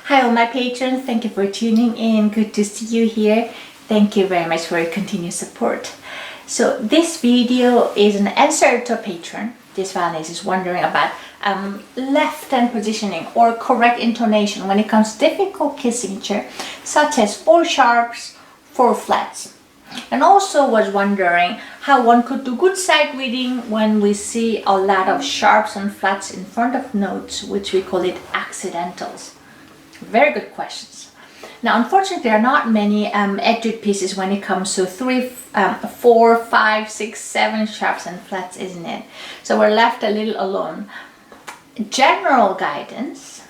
Hi all my patrons, thank you for tuning in. Good to see you here. Thank you very much for your continued support. So this video is an answer to a patron. This violinist is wondering about left hand positioning or correct intonation when it comes to difficult key signature such as 4 sharps, 4 flats. And also was wondering how one could do good sight reading when we see a lot of sharps and flats in front of notes, which we call it accidentals. Very good questions. Now, unfortunately, there are not many etude pieces when it comes to 3, 4, 5, 6, 7 sharps and flats, isn't it? So we're left a little alone. General guidance,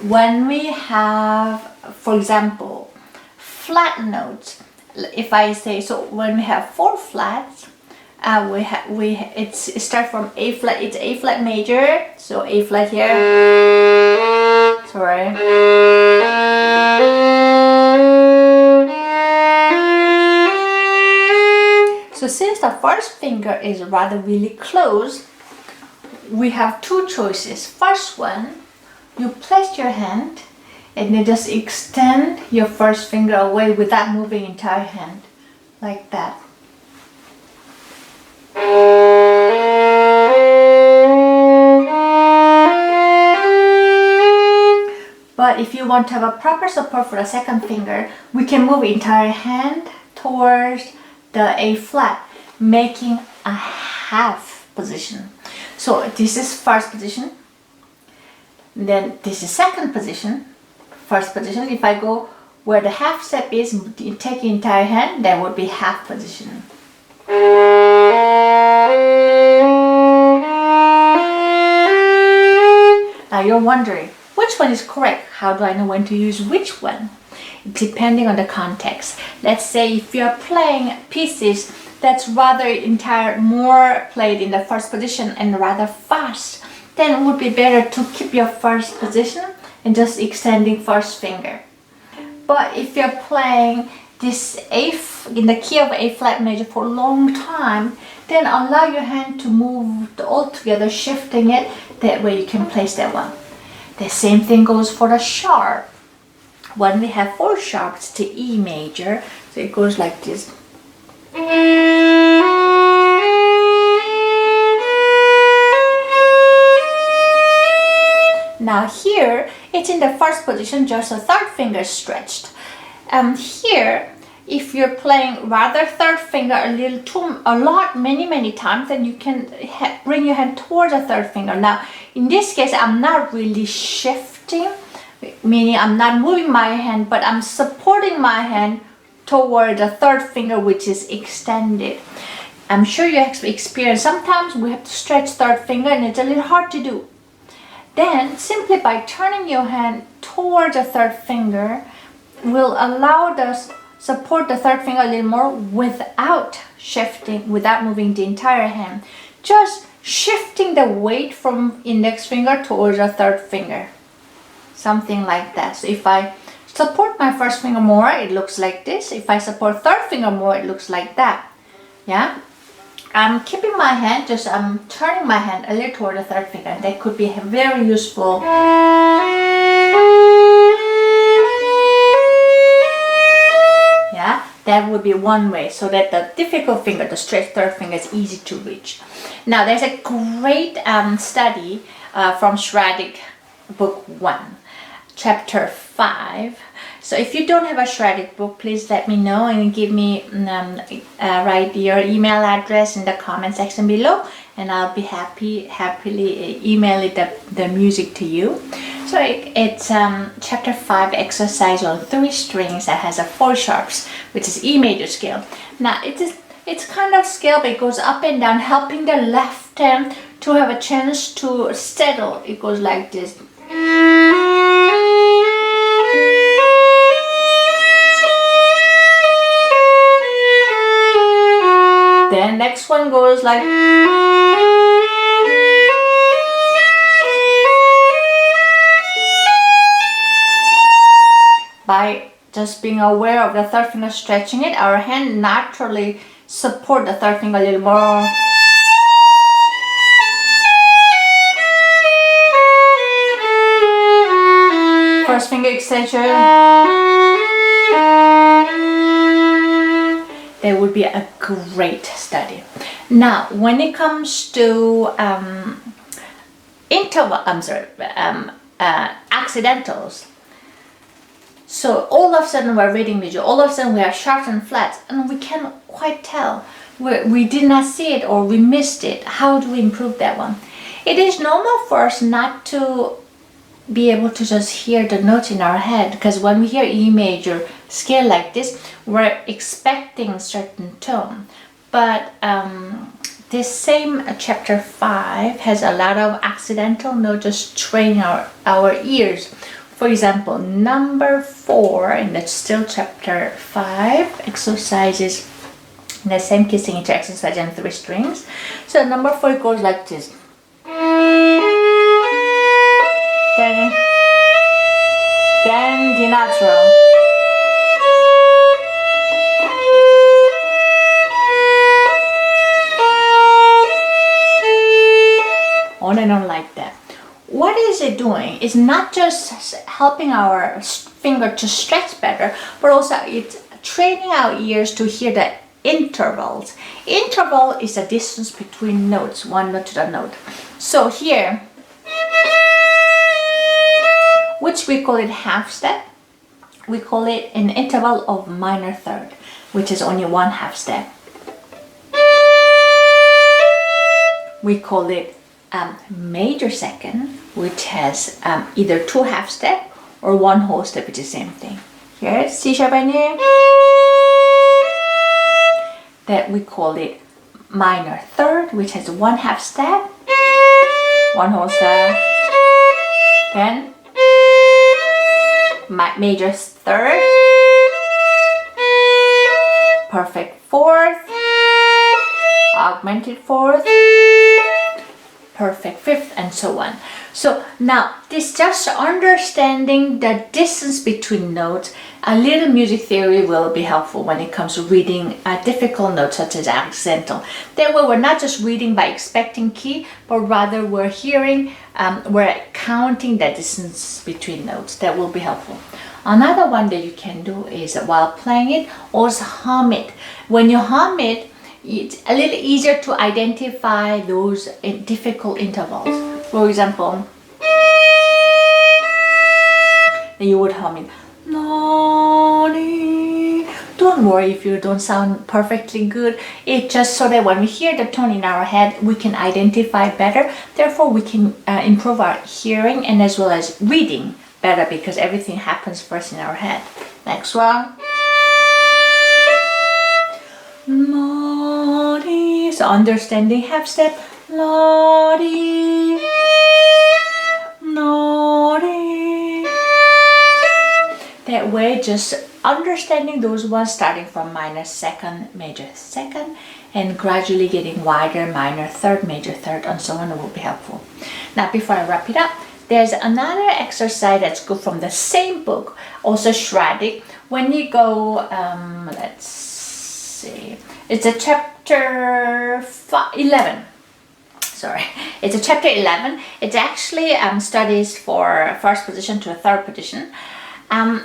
when we have, for example, flat notes, if I say, so when we have 4 flats, it starts from A flat, it's A flat major, so A flat here. Sorry. So since the first finger is rather really close, we have 2 choices. First one, you place your hand and you just extend your first finger away without moving entire hand, like that. But if you want to have a proper support for the second finger, we can move entire hand towards the A flat, making a half position. So this is first position, then this is second position. First position, if I go where the half step is, take entire hand, that would be half position. Now you're wondering, which one is correct? How do I know when to use which one? Depending on the context. Let's say if you're playing pieces that's rather more played in the first position and rather fast, then it would be better to keep your first position and just extending first finger. But if you're playing this in the key of A flat major for a long time, then allow your hand to move all together, shifting it, that way you can place that one. The same thing goes for the sharp. When we have 4 sharps to E major, so it goes like this. Now here, it's in the first position, just a third finger stretched. Here, if you're playing rather third finger many times, then you can bring your hand towards the third finger. Now, in this case, I'm not really shifting, meaning I'm not moving my hand, but I'm supporting my hand toward the third finger, which is extended. I'm sure you have experienced sometimes we have to stretch third finger and it's a little hard to do. Then, simply by turning your hand towards the third finger, will allow us support the third finger a little more without shifting, without moving the entire hand. Just shifting the weight from index finger towards the third finger. Something like that. So if I support my first finger more, it looks like this. If I support third finger more, it looks like that. Yeah? I'm keeping my hand, I'm turning my hand a little toward the third finger. That could be very useful. Yeah, that would be one way, so that the difficult finger, the stretched third finger, is easy to reach. Now, there's a great study from Schradieck, book 1, chapter 5. So if you don't have a Schradieck book, please let me know and give me write your email address in the comment section below, and I'll be happily email the music to you. So it's chapter 5, exercise on 3 strings that has a 4 sharps, which is E major scale. Now it's kind of scale, but it goes up and down, helping the left hand to have a chance to settle. It goes like this. Then next one goes like. By just being aware of the third finger stretching it, our hand naturally support the third finger a little more. first finger extension. That would be a great study. Now, when it comes to accidentals. So all of a sudden we're reading music, all of a sudden we are short and flat, and we can't quite tell. We did not see it or we missed it. How do we improve that one? It is normal for us not to be able to just hear the notes in our head, because when we hear E major scale like this, we're expecting certain tone. But this same chapter 5 has a lot of accidental notes, just train our ears. For example, number 4 in the still chapter 5 exercises the same key signature exercise and 3 strings. So number 4 goes like this. Then the natural. On and on like that. What is it doing? It's not just helping our finger to stretch better, but also it's training our ears to hear the intervals. Interval is the distance between notes, one note to the note. So here, which we call it half step, we call it an interval of minor third, which is only one half step. We call it major second, which has either 2 half step or 1 whole step, which is the same thing. Here, C sharp and E. That we call it minor third, which has 1 half step, 1 whole step, then major third, perfect fourth, augmented fourth, perfect fifth, and so on. So now this just understanding the distance between notes. A little music theory will be helpful when it comes to reading difficult notes such as accidental. That way we're not just reading by expecting key, but rather we're hearing, we're counting the distance between notes. That will be helpful. Another one that you can do is while playing it, also hum it. When you hum it, it's a little easier to identify those difficult intervals. For example, then you would hum it. Don't worry if you don't sound perfectly good. It's just so that when we hear the tone in our head, we can identify better. Therefore, we can improve our hearing and as well as reading better, because everything happens first in our head. Next one. So understanding half step. That way, just understanding those ones starting from minor second, major second, and gradually getting wider, minor third, major third, and so on will be helpful. Now, before I wrap it up, there's another exercise that's good from the same book, also Schradieck. When you go, let's see, it's a chapter 11. Sorry, it's a chapter 11. It actually studies for first position to a third position.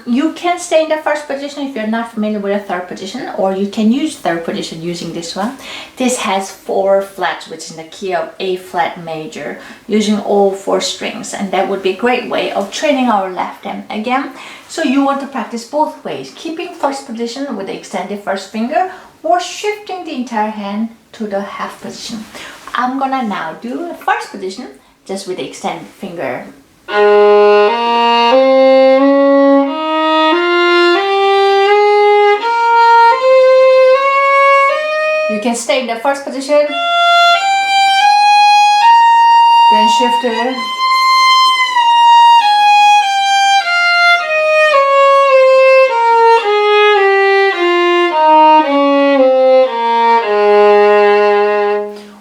You can stay in the first position if you're not familiar with a third position, or you can use third position using this one. This has 4 flats, which is in the key of A flat major, using all 4 strings, and that would be a great way of training our left hand again. So you want to practice both ways, keeping first position with the extended first finger, or shifting the entire hand to the half position. I'm gonna now do first position just with the extended finger. You can stay in the first position, then shift it.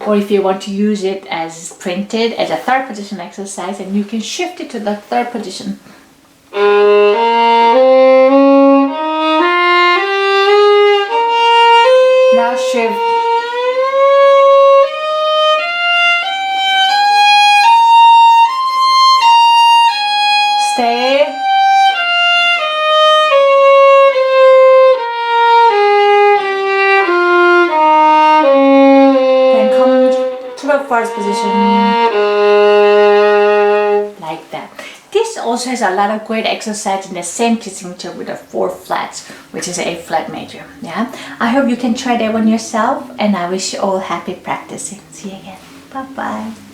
Or if you want to use it as printed as a third position exercise, and you can shift it to the third position. Now shift. Stay. first position, like that. This also has a lot of great exercise in the same key signature with the 4 flats, which is A flat major. Yeah, I hope you can try that one yourself, and I wish you all happy practicing. See you again. Bye bye.